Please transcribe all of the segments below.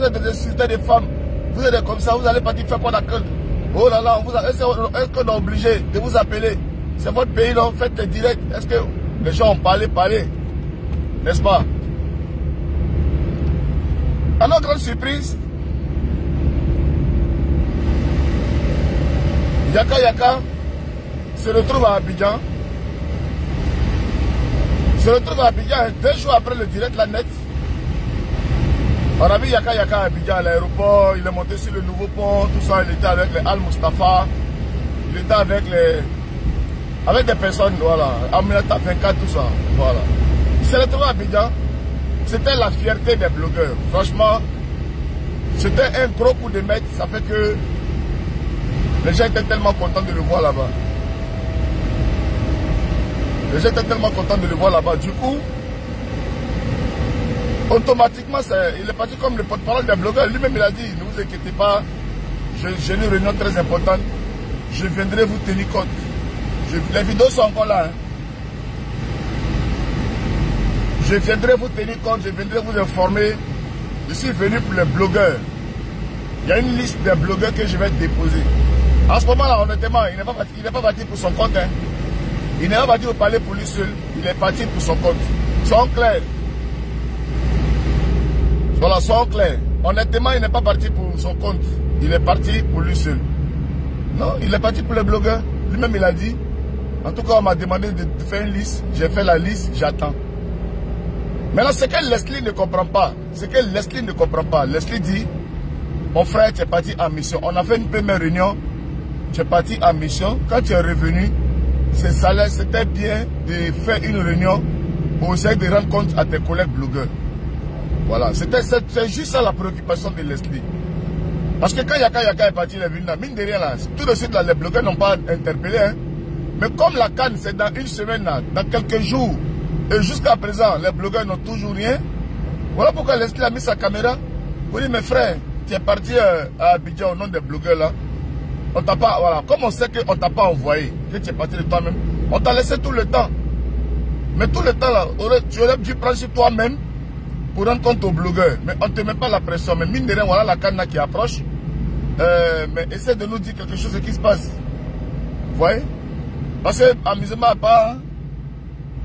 êtes des insulteurs des femmes. Vous êtes comme ça, vous allez partir faire quoi d'accord? Oh là là, est-ce qu'on est obligé de vous appeler? C'est votre pays, non? Faites des directs. Est-ce que les gens ont parlé? N'est-ce pas? À notre grande surprise, Yaka Yaka se retrouve à Abidjan. Se retrouve à Abidjan 2 jours après le direct, la net. On a vu Yaka Yaka à Abidjan à l'aéroport, il est monté sur le nouveau pont, tout ça, il était avec les Al-Mustafa, il était avec des personnes, voilà, Aminata 24, tout ça, voilà. Il s'est retrouvé à Abidjan, c'était la fierté des blogueurs. Franchement, c'était un gros coup de maître, ça fait que les gens étaient tellement contents de le voir là-bas. Les gens étaient tellement contents de le voir là-bas. Du coup, automatiquement, il est parti comme le porte-parole des blogueurs. Lui-même, il a dit, ne vous inquiétez pas, j'ai une réunion très importante, je viendrai vous tenir compte. Les vidéos sont encore là. Hein. Je viendrai vous tenir compte, je viendrai vous informer. Je suis venu pour les blogueurs. Il y a une liste des blogueurs que je vais déposer. En ce moment-là, honnêtement, il n'est pas parti pour son compte. Hein. Il n'est pas parti pour parler pour lui seul. Il est parti pour son compte. Soyons clairs. Voilà, soyons clairs. Honnêtement, il n'est pas parti pour son compte. Il est parti pour lui seul. Non, il est parti pour les blogueurs. Lui-même, il a dit. En tout cas, on m'a demandé de faire une liste. J'ai fait la liste, j'attends. Maintenant, ce que Leslie ne comprend pas, Leslie dit, mon frère, tu es parti en mission. On a fait une première réunion. Tu es parti en mission. Quand tu es revenu, c'était bien de faire une réunion pour essayer de rendre compte à tes collègues blogueurs. Voilà, c'est juste ça la préoccupation de Leslie. Parce que quand Yaka Yaka est parti, il est venu là, mine de rien là, tout de suite là, les blogueurs n'ont pas interpellé. Hein. Mais comme la Cannes, c'est dans une semaine là, dans quelques jours, et jusqu'à présent, les blogueurs n'ont toujours rien. Voilà pourquoi Leslie a mis sa caméra pour dire, mes frères, tu es parti à Abidjan au nom des blogueurs là. On t'a pas, voilà, comme on sait qu'on t'a pas envoyé, que tu es parti de toi-même, on t'a laissé tout le temps. Mais tout le temps là, tu aurais dû prendre sur toi-même pour rendre compte aux blogueurs. Mais on ne te met pas la pression. Mais mine de rien, voilà la canne qui approche. Mais essaie de nous dire quelque chose qui se passe. Vous voyez? Parce que, amusement à part,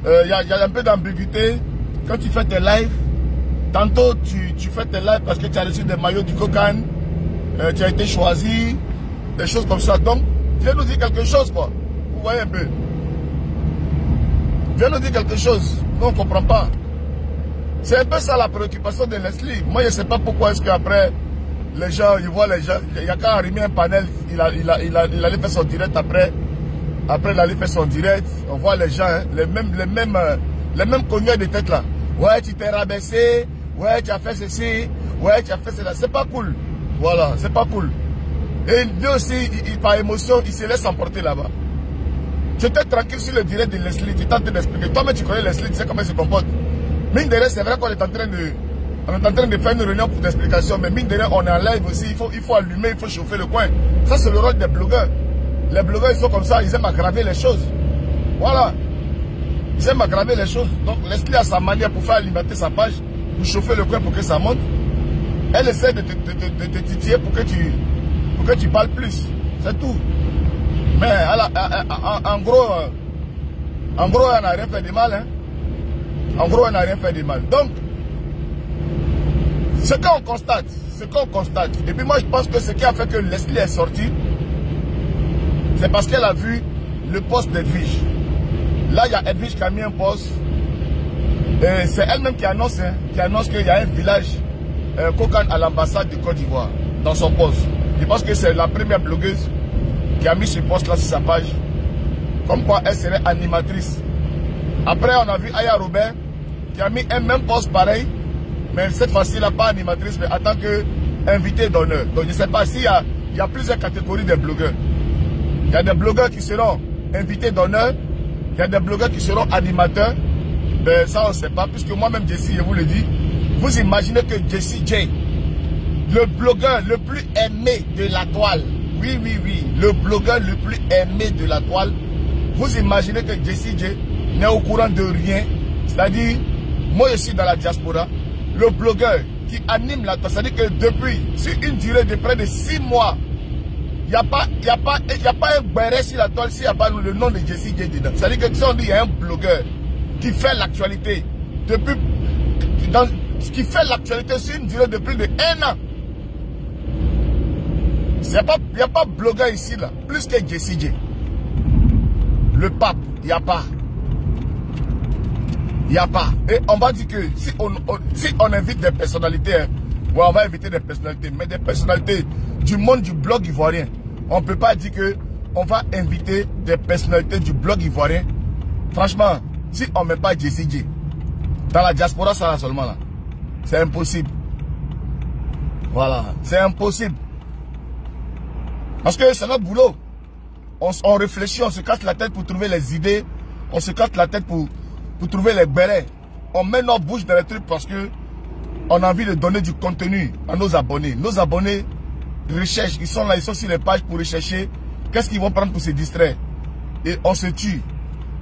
y a un peu d'ambiguïté. Quand tu fais tes lives, tantôt tu fais tes lives parce que tu as reçu des maillots du Cocan, tu as été choisi, des choses comme ça. Donc, viens nous dire quelque chose, quoi. Vous voyez un peu? Viens nous dire quelque chose. Nous, on ne comprend pas. C'est un peu ça la préoccupation de Leslie. Moi, je ne sais pas pourquoi est-ce qu'après, les gens, ils voient les gens. Il y a qu'à arriver un panel, il allait faire son direct après. Après, il allait faire son direct. On voit les gens, hein, les mêmes cogneurs de tête là. Ouais, tu t'es rabaissé. Ouais, tu as fait ceci. Ouais, tu as fait cela. C'est pas cool. Voilà, c'est pas cool. Et lui aussi, par émotion, il se laisse emporter là-bas. Tu étais tranquille sur le direct de Leslie. Tu t'es d'expliquer. Toi-même, tu connais Leslie, tu sais comment il se comporte. Mine de rien, c'est vrai qu'on est en train de faire une réunion pour d'explication, mais mine de rien, on est en live aussi, il faut allumer, il faut chauffer le coin. Ça, c'est le rôle des blogueurs. Les blogueurs, ils sont comme ça, ils aiment aggraver les choses. Voilà. Ils aiment aggraver les choses. Donc, Leslie a sa manière pour faire alimenter sa page, pour chauffer le coin pour que ça monte. Elle essaie de te titiller pour que tu parles plus. C'est tout. Mais, en gros, elle n'a rien fait de mal, hein. En gros, elle n'a rien fait de mal. Donc, ce qu'on constate, et puis moi je pense que ce qui a fait que Leslie est sortie, c'est parce qu'elle a vu le poste d'Edwige. Là, il y a Edwige qui a mis un poste, et c'est elle-même qui annonce qu'il y a un village Cocan à l'ambassade de Côte d'Ivoire, dans son poste. Je pense que c'est la première blogueuse qui a mis ce poste-là sur sa page, comme quoi elle serait animatrice. Après, on a vu Aya Robert qui a mis un même poste pareil, mais cette fois-ci, elle n'a pas animatrice, mais en tant qu'invité d'honneur. Donc, je ne sais pas s'il y a plusieurs catégories de blogueurs. Il y a des blogueurs qui seront invités d'honneur, il y a des blogueurs qui seront animateurs. Ben, ça, on ne sait pas, puisque moi-même, Jessie, je vous le dis, vous imaginez que Jessie J, le blogueur le plus aimé de la toile, oui, le blogueur le plus aimé de la toile, vous imaginez que Jessie J n'est au courant de rien. C'est-à-dire, moi je suis dans la diaspora, le blogueur qui anime la toile. C'est-à-dire que depuis, sur une durée de près de 6 mois, il n'y a pas un béret sur la toile s'il n'y a pas le nom de Jessie J dedans. C'est-à-dire que si on dit qu'il y a un blogueur qui fait l'actualité depuis, qui fait l'actualité sur une durée de plus de 1 an. Il n'y a pas blogueur ici, là, plus que Jessie J. Le pape, il n'y a pas. Il n'y a pas. Et on va dire que si on invite des personnalités, hein, ouais, on va inviter des personnalités, mais des personnalités du monde du blog ivoirien. On ne peut pas dire que on va inviter des personnalités du blog ivoirien. Franchement, si on ne met pas Jessie J dans la diaspora, ça là seulement là. C'est impossible. Voilà, c'est impossible. Parce que c'est notre boulot. On réfléchit, on se casse la tête pour trouver les idées. On se casse la tête pour trouver les bérets. On met nos bouches dans les trucs parce que on a envie de donner du contenu à nos abonnés. Nos abonnés recherchent, ils sont là, ils sont sur les pages pour rechercher qu'est-ce qu'ils vont prendre pour se distraire. Et on se tue.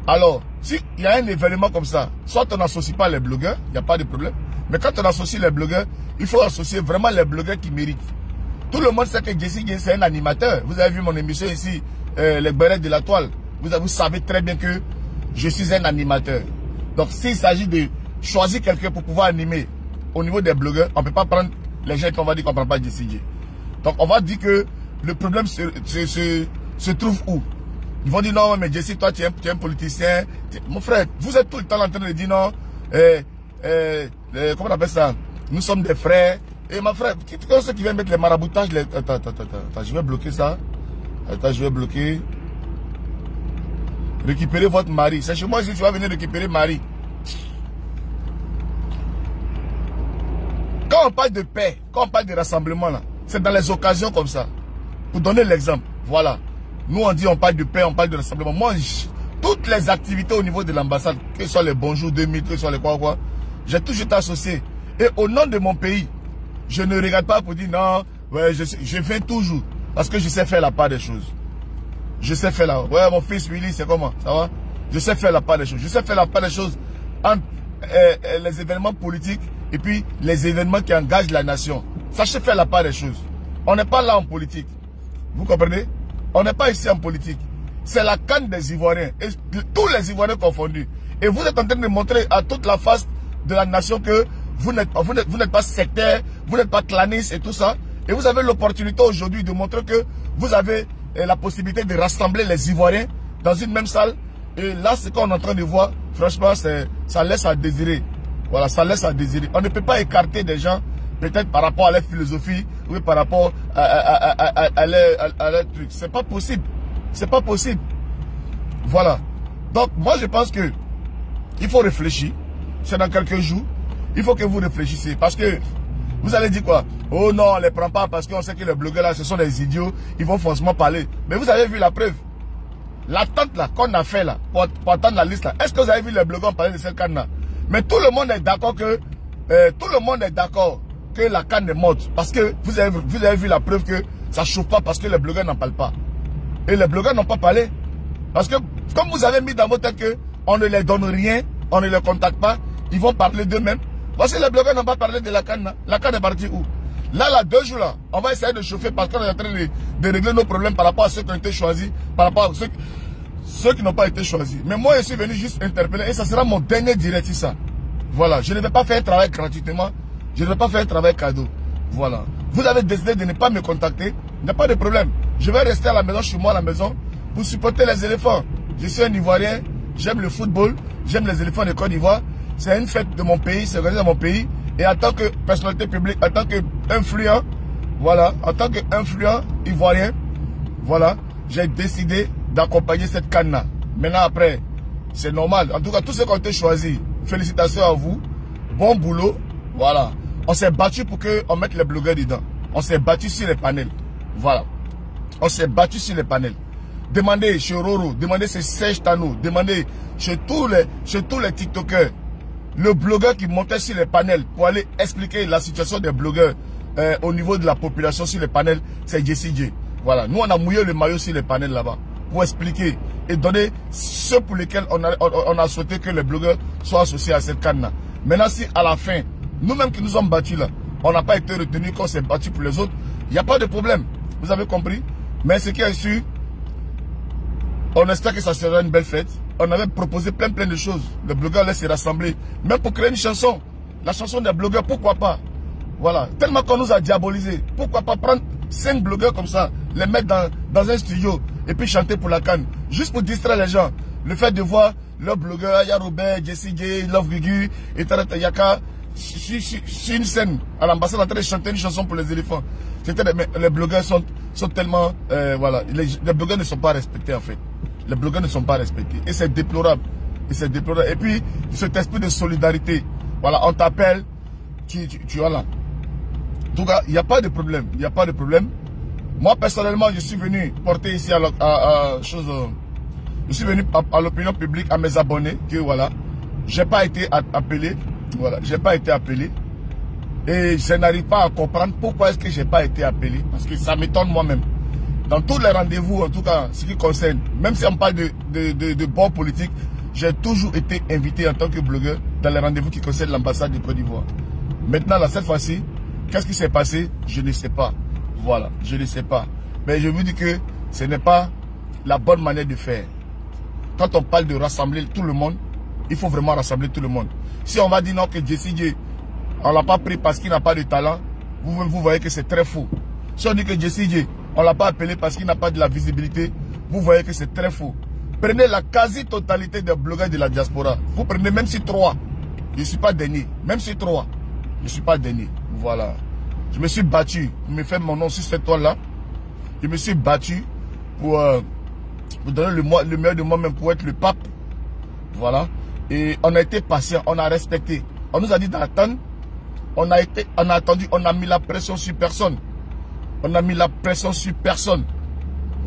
Alors, s'il y a un événement comme ça, soit on n'associe pas les blogueurs, il n'y a pas de problème. Mais quand on associe les blogueurs, il faut associer vraiment les blogueurs qui méritent. Tout le monde sait que Jessie J, c'est un animateur. Vous avez vu mon émission ici, les bérets de la toile. Vous savez très bien que je suis un animateur. Donc, s'il s'agit de choisir quelqu'un pour pouvoir animer au niveau des blogueurs, on ne peut pas prendre les gens qu'on va dire qu'on ne prend pas Jessie J. Donc, on va dire que le problème se trouve où? Ils vont dire non, mais Jessie, toi, tu es un politicien. Mon frère, vous êtes tout le temps en train de dire non. Comment on appelle ça? Nous sommes des frères. Et ma frère, ceux qui viennent mettre les maraboutages, attends, je vais bloquer ça. Attends, je vais bloquer. Récupérez votre mari. C'est chez moi ici, tu vas venir récupérer Marie. Quand on parle de paix, quand on parle de rassemblement, là, c'est dans les occasions comme ça. Pour donner l'exemple, voilà. Nous, on dit on parle de paix, on parle de rassemblement. Moi, toutes les activités au niveau de l'ambassade, que ce soit les Bonjour 2000, que ce soit les quoi, j'ai toujours été associé. Et au nom de mon pays, je ne regarde pas pour dire non, ouais, je viens toujours. Parce que je sais faire la part des choses. Je sais faire la... Ouais, mon fils Willy, c'est comment? Ça va? Je sais faire la part des choses. Je sais faire la part des choses entre les événements politiques et puis les événements qui engagent la nation. Sachez faire la part des choses. On n'est pas là en politique. Vous comprenez? On n'est pas ici en politique. C'est la canne des Ivoiriens. Et tous les Ivoiriens confondus. Et vous êtes en train de montrer à toute la face de la nation que vous n'êtes pas sectaire, vous n'êtes pas claniste et tout ça. Et vous avez l'opportunité aujourd'hui de montrer que vous avez la possibilité de rassembler les Ivoiriens dans une même salle. Et là, ce qu'on est en train de voir, franchement, ça laisse à désirer. Voilà, ça laisse à désirer. On ne peut pas écarter des gens, peut-être par rapport à leur philosophie, ou par rapport à leur truc. C'est pas possible. C'est pas possible. Voilà. Donc, moi, je pense que il faut réfléchir. C'est dans quelques jours. Il faut que vous réfléchissiez. Parce que vous allez dire quoi? Oh non, on ne les prend pas parce qu'on sait que les blogueurs là, ce sont des idiots. Ils vont forcément parler. Mais vous avez vu la preuve. L'attente là, qu'on a fait là, pour attendre la liste là. Est-ce que vous avez vu les blogueurs parler de cette canne là? Mais tout le monde est d'accord que la canne est morte. Parce que vous avez vu la preuve que ça ne chauffe pas parce que les blogueurs n'en parlent pas. Et les blogueurs n'ont pas parlé. Parce que comme vous avez mis dans votre tête qu'on ne les donne rien, on ne les contacte pas, ils vont parler d'eux-mêmes. Parce que les blogueurs n'ont pas parlé de la canne. La canne est partie où? Là, 2 jours là, on va essayer de chauffer parce qu'on est en train de régler nos problèmes par rapport à ceux qui ont été choisis, par rapport à ceux qui n'ont pas été choisis. Mais moi, je suis venu juste interpeller et ça sera mon dernier direct sur ça. Voilà, je ne vais pas faire un travail gratuitement, je ne vais pas faire un travail cadeau. Voilà. Vous avez décidé de ne pas me contacter, il n'y a pas de problème. Je vais rester à la maison, chez moi à la maison, pour supporter les éléphants. Je suis un Ivoirien, j'aime le football, j'aime les éléphants de Côte d'Ivoire. C'est une fête de mon pays, c'est organisé dans mon pays. Et en tant que personnalité publique, en tant qu'influent, voilà, en tant qu'influent ivoirien, voilà, j'ai décidé d'accompagner cette canne-là. Maintenant, après, c'est normal. En tout cas, tous ceux qui ont été choisis, félicitations à vous. Bon boulot. Voilà. On s'est battu pour qu'on mette les blogueurs dedans. On s'est battu sur les panels. Voilà. On s'est battu sur les panels. Demandez chez Roro, demandez chez Serge Tano, demandez chez tous les TikTokers. Le blogueur qui montait sur les panels pour aller expliquer la situation des blogueurs au niveau de la population sur les panels, c'est Jessie J. Voilà. Nous, on a mouillé le maillot sur les panels là-bas pour expliquer et donner ceux pour lesquels on a souhaité que les blogueurs soient associés à cette canne-là. Maintenant, si à la fin, nous-mêmes qui nous sommes battus là, on n'a pas été retenu, qu'on s'est battu pour les autres, il n'y a pas de problème. Vous avez compris? Mais ce qui est sûr, on espère que ça sera une belle fête. On avait proposé plein de choses. Les blogueurs allaient se rassembler. Même pour créer une chanson. La chanson des blogueurs, pourquoi pas? Voilà. Tellement qu'on nous a diabolisé. Pourquoi pas prendre 5 blogueurs comme ça, les mettre dans un studio et puis chanter pour la canne. Juste pour distraire les gens. Le fait de voir leurs blogueurs, il y a Robert, Jessie J, Love Gugu, et Tarata Yaka, sur une scène à l'ambassade en train de chanter une chanson pour les éléphants. Les blogueurs sont tellement... voilà. Les blogueurs ne sont pas respectés en fait. Les blogueurs ne sont pas respectés. Et c'est déplorable. Et puis, cet esprit de solidarité. Voilà, on t'appelle, tu vois là. En tout cas, il n'y a pas de problème. Il n'y a pas de problème. Moi, personnellement, je suis venu porter ici je suis venu à l'opinion publique, à mes abonnés, que voilà, j'ai pas été appelé. Voilà, j'ai pas été appelé. Et je n'arrive pas à comprendre pourquoi est-ce que j'ai pas été appelé. Parce que ça m'étonne moi-même. Dans tous les rendez-vous, en tout cas, ce qui concerne, même si on parle de bord politique, j'ai toujours été invité en tant que blogueur dans les rendez-vous qui concernent l'ambassade de Côte d'Ivoire. Maintenant, là, cette fois-ci, qu'est-ce qui s'est passé? Je ne sais pas. Voilà, je ne sais pas. Mais je vous dis que ce n'est pas la bonne manière de faire. Quand on parle de rassembler tout le monde, il faut vraiment rassembler tout le monde. Si on va dire non que Jessie J, on ne l'a pas pris parce qu'il n'a pas de talent, vous voyez que c'est très faux. Si on dit que Jessie J, on ne l'a pas appelé parce qu'il n'a pas de la visibilité, vous voyez que c'est très faux. Prenez la quasi-totalité des blogueurs de la diaspora. Vous prenez même si 3. Je ne suis pas dernier. Même si 3. Je ne suis pas dernier. Voilà. Je me suis battu. Je me fais mon nom sur cette toile-là. Je me suis battu pour donner le meilleur de moi-même, pour être le pape. Voilà. Et on a été patient. On a respecté. On nous a dit d'attendre. On a attendu. On a mis la pression sur personne. On a mis la pression sur personne.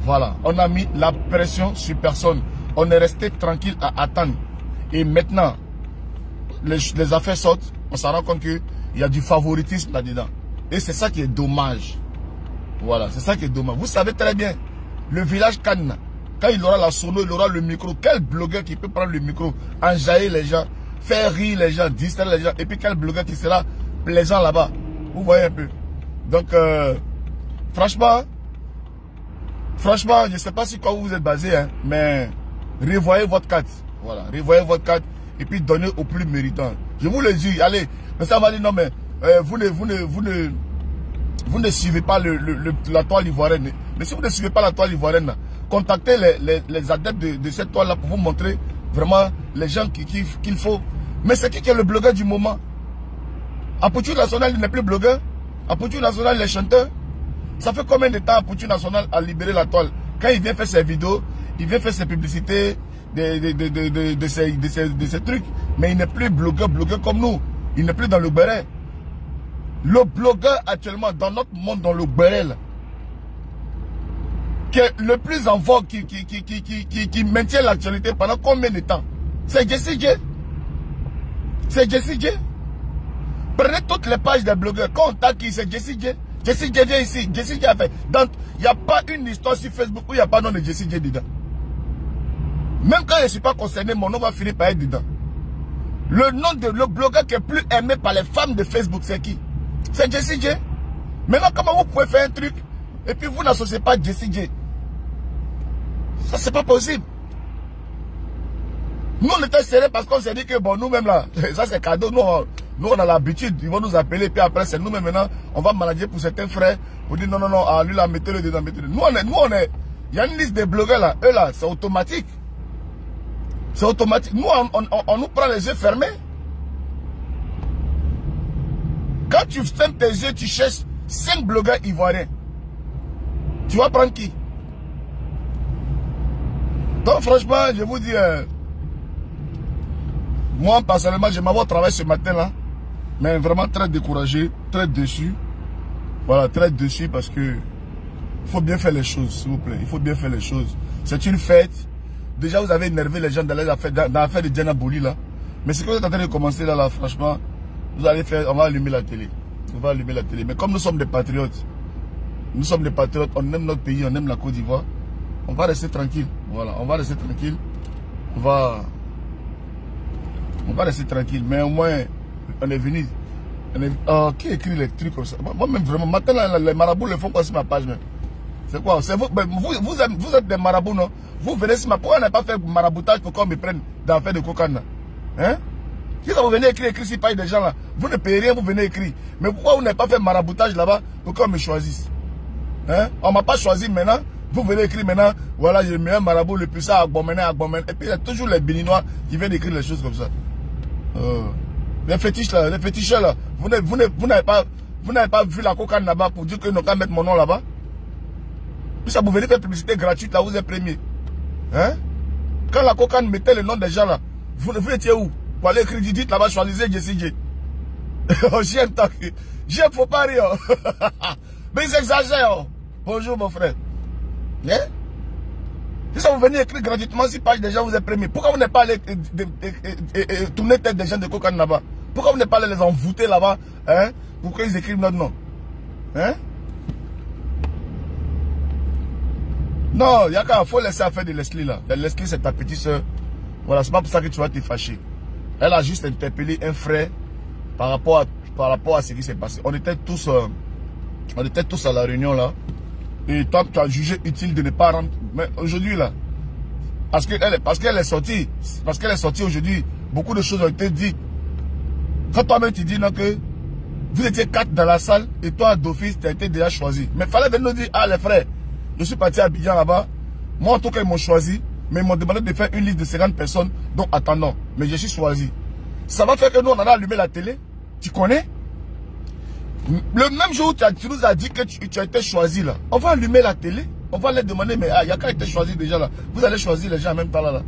Voilà, on a mis la pression sur personne. On est resté tranquille à attendre. Et maintenant, les affaires sortent. On s'en rend compte qu'il y a du favoritisme là-dedans. Et c'est ça qui est dommage. Voilà, c'est ça qui est dommage. Vous savez très bien, le village Cannes, quand il aura la sono, il aura le micro. Quel blogueur qui peut prendre le micro, enjailler les gens, faire rire les gens, distraire les gens. Et puis quel blogueur qui sera plaisant là-bas. Vous voyez un peu. Donc, franchement, je ne sais pas sur quoi vous êtes basé, hein, mais revoyez votre carte. Voilà, revoyez votre carte et puis donnez au plus méritant. Je vous le dis, allez, mais ça va dire non, mais vous ne suivez pas la toile ivoirienne. Mais si vous ne suivez pas la toile ivoirienne, contactez les adeptes de cette toile-là pour vous montrer vraiment les gens qu'il faut. Mais c'est qui est le blogueur du moment? Apoutu National, il n'est plus blogueur. Apoutu National, il est chanteur. Ça fait combien de temps Apoutu National a libéré la toile? Quand il vient faire ses vidéos, il vient faire ses publicités de ces trucs. Mais il n'est plus blogueur comme nous. Il n'est plus dans le béret. Le blogueur actuellement dans notre monde, dans le béret, qui est le plus en vogue, qui maintient l'actualité pendant combien de temps? C'est Jessie J. C'est Jessie J. Prenez toutes les pages des blogueurs. Quand on tape qui c'est Jessie J. Jessie J vient ici. Jessie J a fait. Donc, il n'y a pas une histoire sur Facebook où il n'y a pas nom de Jessie J dedans. Même quand je ne suis pas concerné, mon nom va finir par être dedans. Le nom de le blogueur qui est plus aimé par les femmes de Facebook, c'est qui? C'est Jessie J. Maintenant, comment vous pouvez faire un truc et puis vous n'associez pas Jessie J? Ça, c'est pas possible. Nous, on était serrés parce qu'on s'est dit que bon, nous-mêmes là, ça c'est cadeau. Nous, on a l'habitude, ils vont nous appeler, puis après, c'est nous-mêmes maintenant, on va manager pour certains frères, pour dire non, ah, lui là, mettez-le dedans, mettez-le. Nous, on est, il y a une liste de blogueurs là, eux là, c'est automatique. C'est automatique. Nous, on nous prend les yeux fermés. Quand tu fermes tes yeux, tu cherches 5 blogueurs ivoiriens. Tu vas prendre qui? Donc, franchement, je vous dis, moi, personnellement, je m'avoue au travail ce matin là. Mais vraiment très découragé, très déçu. Voilà, très déçu parce que il faut bien faire les choses, s'il vous plaît. Il faut bien faire les choses. C'est une fête. Déjà, vous avez énervé les gens dans l'affaire de Diana Boli là. Mais ce que vous êtes en train de commencer là, franchement, vous allez faire, on va allumer la télé. On va allumer la télé. Mais comme nous sommes des patriotes, on aime notre pays, on aime la Côte d'Ivoire. On va rester tranquille. Voilà, on va rester tranquille. On va rester tranquille. Mais au moins, on est venu Qui écrit les trucs comme ça? Moi-même, vraiment, maintenant, les marabouts le font quoi sur ma page même? C'est quoi? Vous êtes des marabouts, non? Vous venez sur ma... Pourquoi on n'a pas fait maraboutage pour qu'on me prenne dans l'affaire de Kokana? Hein? Si vous venez écrire sur page des gens là, vous ne payez rien, vous venez écrire. Mais pourquoi vous n'avez pas fait maraboutage là-bas pour qu'on me choisisse? Hein? On ne m'a pas choisi maintenant. Vous venez écrire maintenant, voilà, j'ai le meilleur marabout, le puissant, Agbomene. Et puis il y a toujours les Béninois qui viennent écrire les choses comme ça. Les fétiches là, les féticheurs là, vous n'avez pas vu la cocaïne là-bas pour dire que nous allons mettre mon nom là-bas? Puis ça, vous venez faire publicité gratuite là, vous êtes premier. Hein? Quand la cocaïne mettait le nom des gens là, vous étiez où? Pour aller écrire, dites là-bas, choisissez JCJ. J'aime tant que. J'aime, faut pas rire. Mais ils exagèrent. Bonjour mon frère. Hein? Si ça vous venez écrire gratuitement sur page des gens, vous êtes premier. Pourquoi vous n'êtes pas allé tourner tête des gens de cocaïne là-bas? Pourquoi vous n'êtes pas allé les envoûter là-bas, hein? Pour qu'ils écrivent notre nom? Hein? Non, il faut laisser affaire de Leslie là. Leslie, c'est ta petite soeur. Voilà, c'est pas pour ça que tu vas te fâcher. Elle a juste interpellé un frère par rapport à ce qui s'est passé. On était tous à la réunion là. Et toi, tu as jugé utile de ne pas rentrer. Mais aujourd'hui là, parce qu'elle est sortie aujourd'hui, beaucoup de choses ont été dites. Quand toi-même tu dis non, que vous étiez 4 dans la salle et toi d'office tu as été déjà choisi. Mais il fallait venir nous dire, ah les frères, je suis parti à Abidjan là-bas. Moi en tout cas ils m'ont choisi, mais ils m'ont demandé de faire une liste de 50 personnes. Donc attendons, mais je suis choisi. Ça va faire que nous on allait allumer la télé. Tu connais? Le même jour où tu nous as dit que tu as été choisi là, on va allumer la télé, on va leur demander, mais Yaka a été choisi déjà là. Vous allez choisir les gens en même temps là.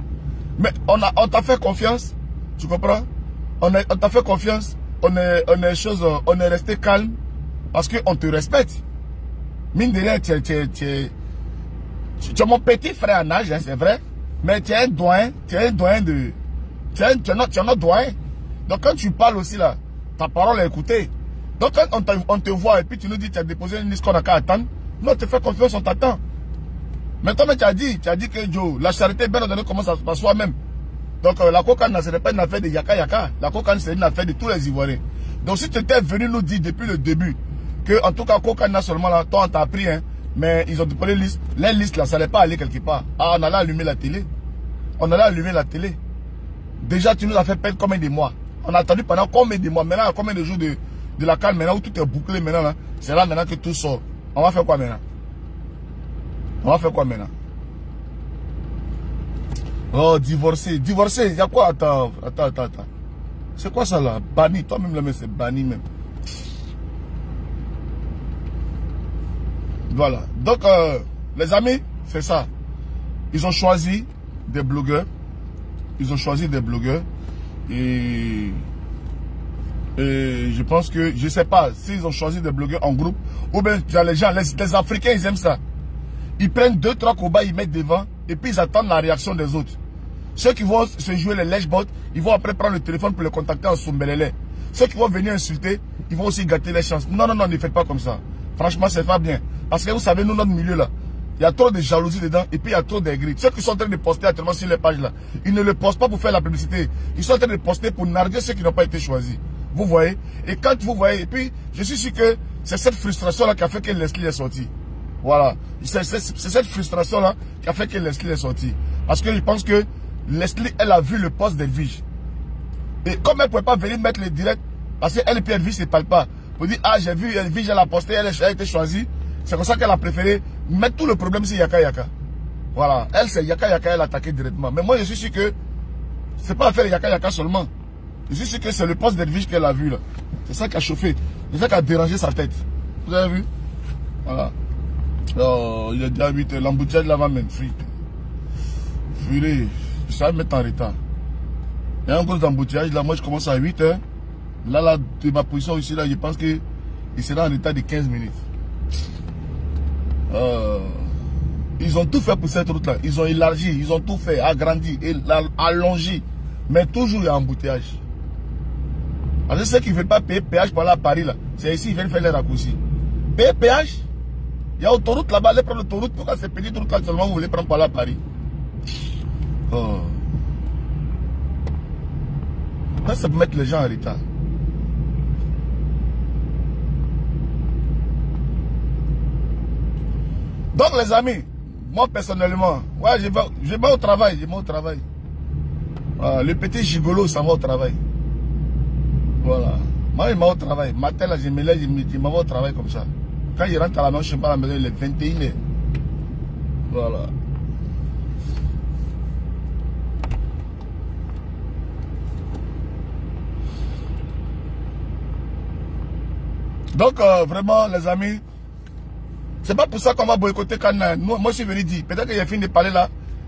Mais on t'a fait confiance, tu comprends? On t'a fait confiance, on est resté calme parce qu'on te respecte. Mine de rien, tu es mon petit frère en âge, hein, c'est vrai, mais tu es un doyen, tu es notre doyen. Donc quand tu parles aussi là, ta parole est écoutée. Donc quand on te voit et puis tu nous dis que tu as déposé une liste qu'on n'a qu'à attendre, nous on te fait confiance, on t'attend. Mais toi tu as dit que Joe, la charité bien ordonnée commence par soi-même. Donc la cocaïne, ce n'est pas une affaire de Yaka Yaka. La cocaïne, c'est une affaire de tous les Ivoiriens. Donc si tu étais venu nous dire depuis le début que en tout cas cocaïne seulement là, toi on t'a appris, hein, mais ils ont déposé les listes là, ça n'allait pas aller quelque part. Ah, on allait allumer la télé. Déjà tu nous as fait perdre combien de mois? On a attendu pendant combien de mois? Maintenant, combien de jours de la calme maintenant où tout est bouclé maintenant là? C'est là maintenant que tout sort. On va faire quoi maintenant? Oh, divorcer, il y a quoi? Attends. C'est quoi ça là? Banni, toi-même là, mais c'est banni même. Voilà. Donc, les amis, c'est ça. Ils ont choisi des blogueurs. Et je pense que, je sais pas s'ils ont choisi des blogueurs en groupe ou bien les gens, les Africains, ils aiment ça. Ils prennent 2-3 combats, ils mettent devant et puis ils attendent la réaction des autres. Ceux qui vont se jouer les lèche-bottes, ils vont après prendre le téléphone pour le contacter en Soumbelele. Ceux qui vont venir insulter, ils vont aussi gâter les chances. Non, ne faites pas comme ça. Franchement, c'est pas bien. Parce que vous savez, nous, notre milieu là, il y a trop de jalousie dedans et puis il y a trop d'aigris. Ceux qui sont en train de poster actuellement sur les pages là, ils ne le postent pas pour faire la publicité. Ils sont en train de poster pour narguer ceux qui n'ont pas été choisis. Vous voyez? Et quand vous voyez, et puis je suis sûr que c'est cette frustration là qui a fait que Leslie est sorti. Voilà. C'est cette frustration là qui a fait que Leslie est sorti. Parce que je pense que Leslie, elle a vu le poste d'Edwige. Et comme elle ne pouvait pas venir mettre le direct, parce qu'elle et puis Edwige ne parlent pas. Pour dire, ah j'ai vu Edwige, elle a posté, elle a été choisie. C'est comme ça qu'elle a préféré mettre tout le problème sur Yaka Yaka. Voilà. Elle, c'est Yaka Yaka, elle a attaqué directement. Mais moi, je suis sûr que c'est pas l'affaire Yaka Yaka seulement. Je suis sûr que c'est le poste d'Edwige qu'elle a vu là. C'est ça qui a chauffé. C'est ça qui a dérangé sa tête. Vous avez vu? Voilà. Oh, il est déjà 8 h. L'embouteillage là va mettre frite. Furé. Ça va me mettre en retard. Il y a un gros embouteillage là. Moi, je commence à 8 h. Là, de ma position ici, là, je pense qu'il sera en état de 15 minutes. Ils ont tout fait pour cette route là. Ils ont élargi, ils ont tout fait, agrandi, allongé. Mais toujours il y a embouteillage. Parce que ceux qui ne veulent pas payer péage pour aller à Paris là, c'est ici ils viennent faire les raccourcis. Payer péage, il y a autoroute là-bas, allez prendre l'autoroute. Pourquoi ces petites routes là seulement vous voulez prendre pour aller à Paris? Ça peut mettre les gens en retard. Donc les amis, moi personnellement, ouais, je vais au travail, Voilà, le petit gigolo, ça va au travail. Voilà. Moi, il m'a au travail. Matin, là, je me lève, je m'en vais au travail comme ça. Quand il rentre à la maison, je suis pas à la maison, il est 21h. Voilà. Donc, vraiment, les amis, c'est pas pour ça qu'on va boycotter Kana. Moi, je suis venu dire, peut-être que j'ai fini de parler là,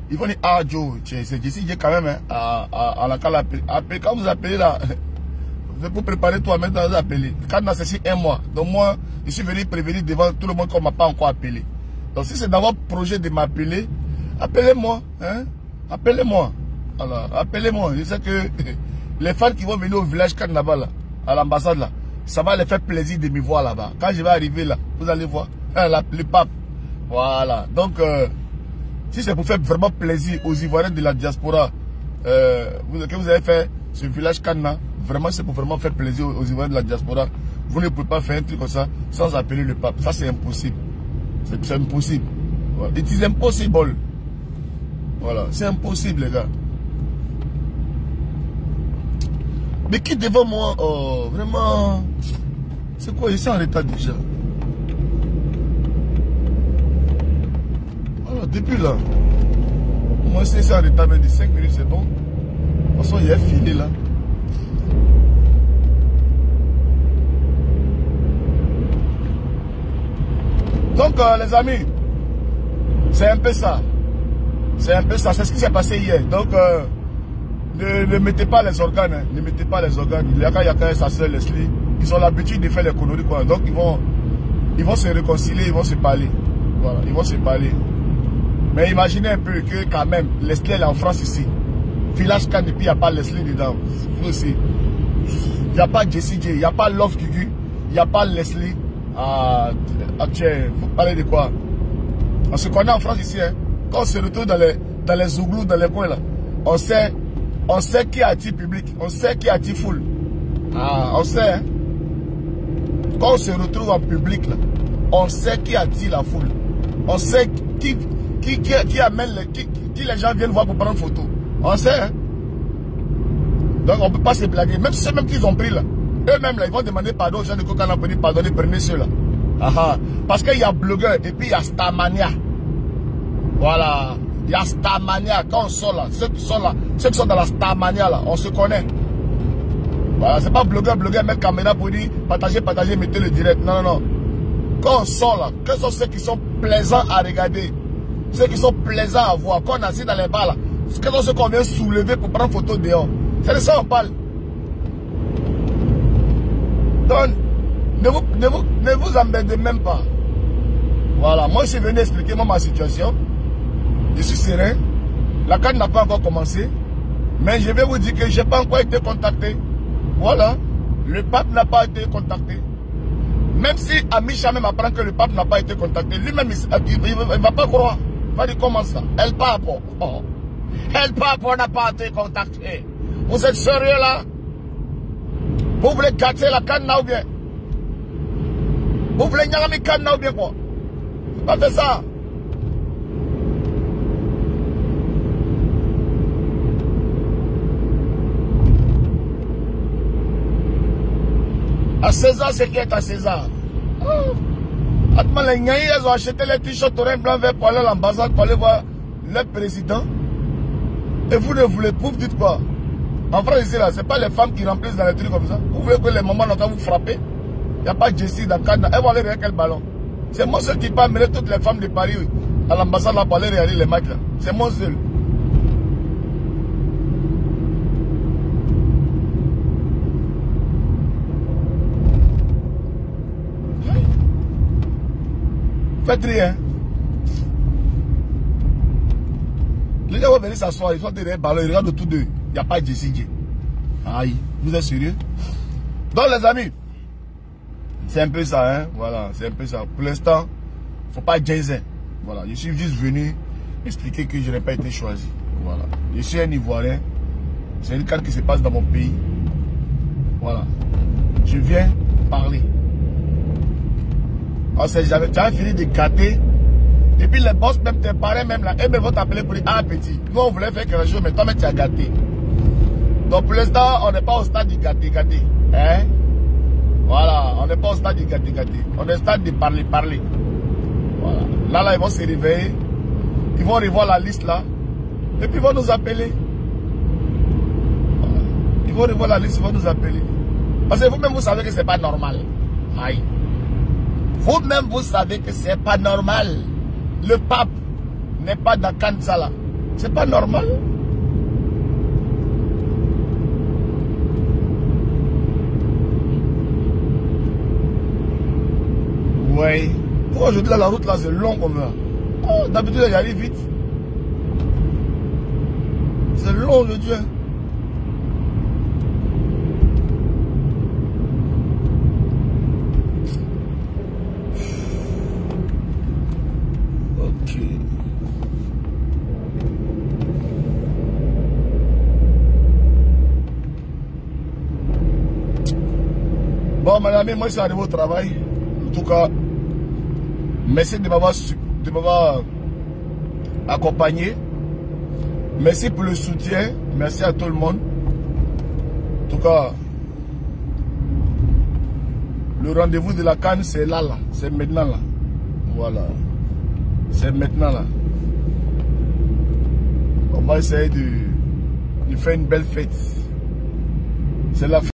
ils vont dire, ah, Joe, c'est Jessie quand même, hein, à la cale appelé. Quand vous appelez là, c'est pour préparer toi, maintenant vous appelez. Kana, c'est 1 mois. Donc, moi, je suis venu prévenir devant tout le monde qu'on ne m'a pas encore appelé. Donc, si c'est dans votre projet de m'appeler, appelez-moi, hein, appelez-moi. Alors, appelez-moi. Je sais que les fans qui vont venir au village Kana là-bas, là, à l'ambassade là, ça va les faire plaisir de me voir là-bas. Quand je vais arriver là, vous allez voir, le pape. Voilà. Donc, si c'est pour faire vraiment plaisir aux Ivoiriens de la diaspora, que vous avez fait ce village Kana, vraiment c'est pour vraiment faire plaisir aux Ivoiriens de la diaspora, vous ne pouvez pas faire un truc comme ça sans appeler le pape. Ça c'est impossible. C'est impossible. Voilà. It is impossible. Voilà. C'est impossible les gars. Mais qui devant moi, oh, vraiment, c'est quoi, je suis en retard déjà. Voilà, depuis là, moi c'est en retard, mais de 5 minutes c'est bon. De toute façon, il y a fini là. Donc, les amis, c'est un peu ça. C'est un peu ça, c'est ce qui s'est passé hier. Donc, ne mettez pas les organes, hein. Ne mettez pas les organes. Il y a sa soeur Leslie. Ils ont l'habitude de faire les conneries, quoi. Donc ils vont se réconcilier, ils vont se parler. Voilà, ils vont se parler. Mais imaginez un peu que quand même, Leslie elle est en France ici. Village Kana, et puis il n'y a pas Leslie dedans. Vous aussi. Il n'y a pas Jessie J, il n'y a pas Love Gugu, il n'y a pas Leslie. Tiens, vous parlez de quoi? On se connaît en France ici, hein. Quand on se retrouve dans les zouglous, dans les coins là, on sait qui attire public, on sait qui attire foule. On sait, hein. Quand on se retrouve en public, là, on sait qui attire la foule. On sait qui amène qui les gens viennent voir pour prendre photo. On sait, hein. Donc on ne peut pas se blaguer. Même ceux même qu'ils ont pris là, eux-mêmes là, ils vont demander pardon aux gens de Kokana pour dire pardonnez, prenez ceux-là. Parce qu'il y a blogueur et puis il y a Starmania. Voilà. Il y a Starmania. Quand on sort là, ceux qui sont dans la Starmania là, on se connaît. Voilà, c'est pas blogueur, mettre caméra pour dire partagez, mettez le direct. Non, non, non. Quand on sort là, quels sont ceux qui sont plaisants à regarder, ceux qui sont plaisants à voir, quand on assis dans les bars là, quels sont ceux qu'on vient soulever pour prendre photo dehors. C'est de ça qu'on parle. Donc, ne vous embêtez même pas. Voilà, moi je suis venu expliquer ma situation. Je suis serein. La CAN n'a pas encore commencé. Mais je vais vous dire que je n'ai pas encore été contacté. Voilà. Le pape n'a pas été contacté. Même si Amisha même apprend que le pape n'a pas été contacté, lui-même, il ne va pas croire. Il va dire comment ça? El Papo. Oh. El Papo n'a pas été contacté. Vous êtes sérieux là? Vous voulez gâter la CAN ou bien? Vous voulez gagner la CAN ou bien quoi? Pas fait ça. À César, c'est qui est à César. Les Gnaïs, ils ont acheté les t-shirts orange blanc vert pour aller à l'ambassade, pour aller voir le président. Et vous ne voulez pas, vous dites quoi? En France, ici, là, ce n'est pas les femmes qui remplissent dans les trucs comme ça. Vous voulez que les mamans n'ont qu'à vous frapper? Il n'y a pas Jessie dans le cadre. Elles vont aller regarder quel ballon. C'est moi seul qui peux amener toutes les femmes de Paris à l'ambassade là pour aller regarder les matchs là. C'est moi seul. Faites rien. Les gens vont venir s'asseoir, ils sont derrière le ballon, ils regardent autour d'eux. Il n'y a pas Jessie J. Aïe, vous êtes sérieux? Donc les amis, c'est un peu ça, hein. Voilà, c'est un peu ça. Pour l'instant, il ne faut pas jaser. Voilà, je suis juste venu expliquer que je n'ai pas été choisi. Voilà. Je suis un Ivoirien. C'est une carte qui se passe dans mon pays. Voilà. Je viens parler. Alors, j'avais fini de gâter Et puis les boss, même tes parents, même là, eux vont t'appeler pour dire, ah petit, nous on voulait faire quelque chose, mais toi, tu as gâté. Donc pour l'instant, on n'est pas au stade du gâté. Hein? Voilà, on n'est pas au stade du gâté. On est au stade de parler. Voilà. Là, ils vont se réveiller. Ils vont revoir la liste là. Et puis ils vont nous appeler. Voilà. Ils vont revoir la liste, ils vont nous appeler. Parce que vous-même, vous savez que ce n'est pas normal. Aïe. Vous-même, vous savez que ce n'est pas normal. Le pape n'est pas dans Kansala. Ce n'est pas normal. Oui. Aujourd'hui, la route là, c'est long comme ça. Oh, d'habitude, il arrive vite. C'est long aujourd'hui. Ok. Bon, mon ami, moi, je suis arrivé au travail. En tout cas, merci de m'avoir accompagné. Merci pour le soutien. Merci à tout le monde. En tout cas, le rendez-vous de la Cannes, c'est là. C'est maintenant là. Voilà. C'est maintenant là. On va essayer de faire une belle fête. C'est la fête.